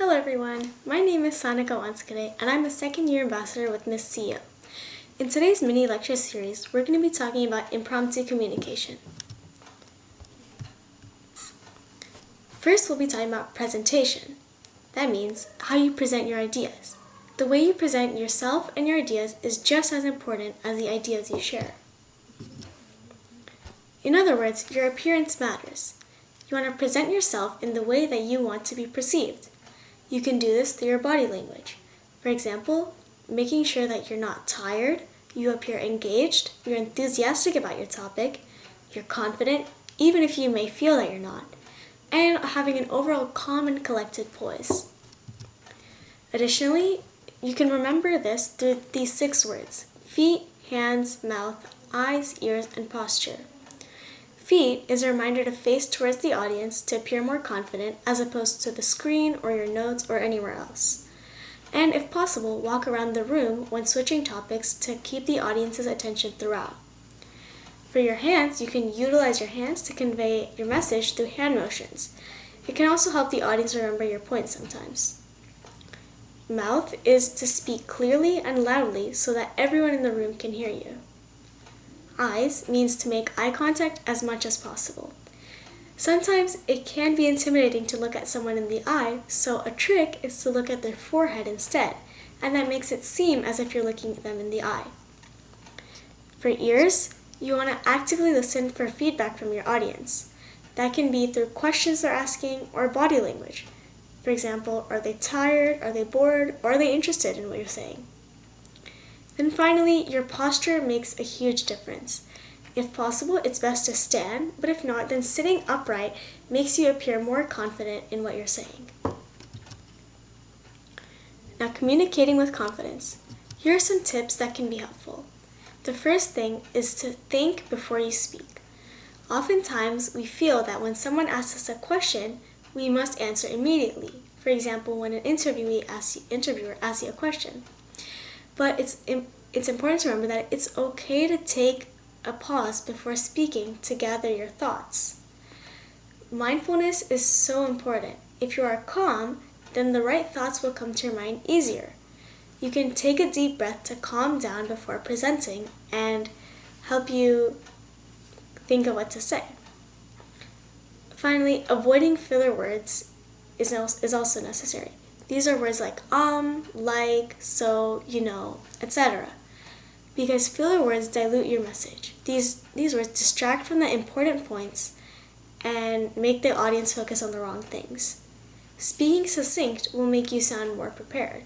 Hello everyone, my name is Saanika Wanzakhade and I'm a second-year ambassador with Miss CEO. In today's mini lecture series, we're going to be talking about impromptu communication. First, we'll be talking about presentation. That means how you present your ideas. The way you present yourself and your ideas is just as important as the ideas you share. In other words, your appearance matters. You want to present yourself in the way that you want to be perceived. You can do this through your body language. For example, making sure that you're not tired, you appear engaged, you're enthusiastic about your topic, you're confident, even if you may feel that you're not, and having an overall calm and collected poise. Additionally, you can remember this through these 6 words: feet, hands, mouth, eyes, ears, and posture. Feet is a reminder to face towards the audience to appear more confident as opposed to the screen or your notes or anywhere else. And if possible, walk around the room when switching topics to keep the audience's attention throughout. For your hands, you can utilize your hands to convey your message through hand motions. It can also help the audience remember your points sometimes. Mouth is to speak clearly and loudly so that everyone in the room can hear you. Eyes means to make eye contact as much as possible. Sometimes it can be intimidating to look at someone in the eye, so a trick is to look at their forehead instead, and that makes it seem as if you're looking at them in the eye. For ears, you want to actively listen for feedback from your audience. That can be through questions they're asking or body language. For example, are they tired, are they bored, or are they interested in what you're saying? Then finally, your posture makes a huge difference. If possible, it's best to stand, but if not, then sitting upright makes you appear more confident in what you're saying. Now, communicating with confidence. Here are some tips that can be helpful. The first thing is to think before you speak. Oftentimes, we feel that when someone asks us a question, we must answer immediately. For example, when an interviewer asks you a question. But it's important to remember that it's okay to take a pause before speaking to gather your thoughts. Mindfulness is so important. If you are calm, then the right thoughts will come to your mind easier. You can take a deep breath to calm down before presenting and help you think of what to say. Finally, avoiding filler words is also necessary. These are words like like, so, you know, etc. Because filler words dilute your message. These words distract from the important points and make the audience focus on the wrong things. Speaking succinct will make you sound more prepared.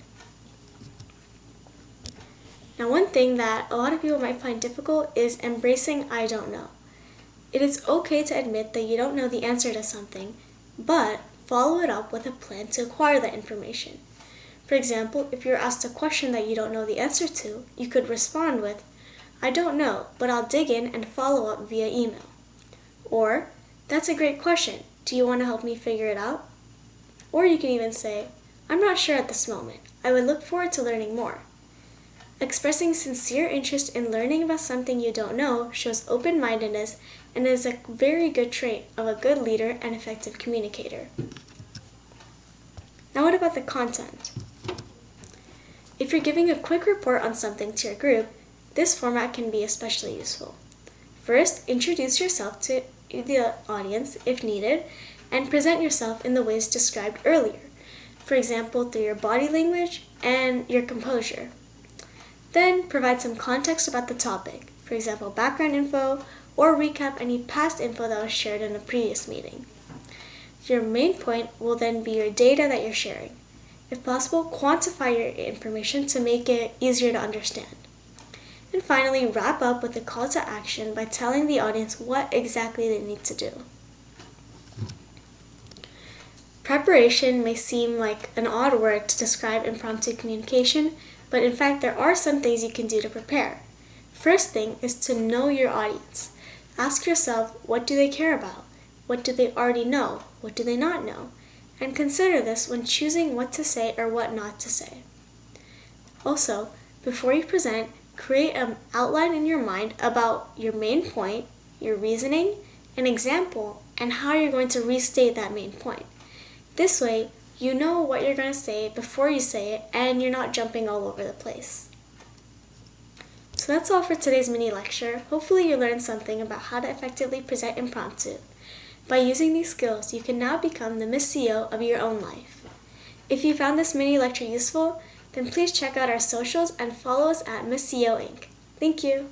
Now, one thing that a lot of people might find difficult is embracing I don't know. It is okay to admit that you don't know the answer to something, but follow it up with a plan to acquire that information. For example, if you're asked a question that you don't know the answer to, you could respond with, I don't know, but I'll dig in and follow up via email. Or, that's a great question. Do you want to help me figure it out? Or you can even say, I'm not sure at this moment. I would look forward to learning more. Expressing sincere interest in learning about something you don't know shows open-mindedness and is a very good trait of a good leader and effective communicator. Now, what about the content? If you're giving a quick report on something to your group, this format can be especially useful. First, introduce yourself to the audience if needed, and present yourself in the ways described earlier. For example, through your body language and your composure. Then, provide some context about the topic, for example, background info, or recap any past info that was shared in a previous meeting. Your main point will then be your data that you're sharing. If possible, quantify your information to make it easier to understand. And finally, wrap up with a call to action by telling the audience what exactly they need to do. Preparation may seem like an odd word to describe impromptu communication, but in fact, there are some things you can do to prepare. First thing is to know your audience. Ask yourself, what do they care about? What do they already know? What do they not know? And consider this when choosing what to say or what not to say. Also, before you present, create an outline in your mind about your main point, your reasoning, an example, and how you're going to restate that main point. This way, You know what you're going to say before you say it, and you're not jumping all over the place. So that's all for today's mini lecture. Hopefully you learned something about how to effectively present impromptu. By using these skills, you can now become the Miss CEO of your own life. If you found this mini lecture useful, then please check out our socials and follow us at Miss CEO Inc. Thank you.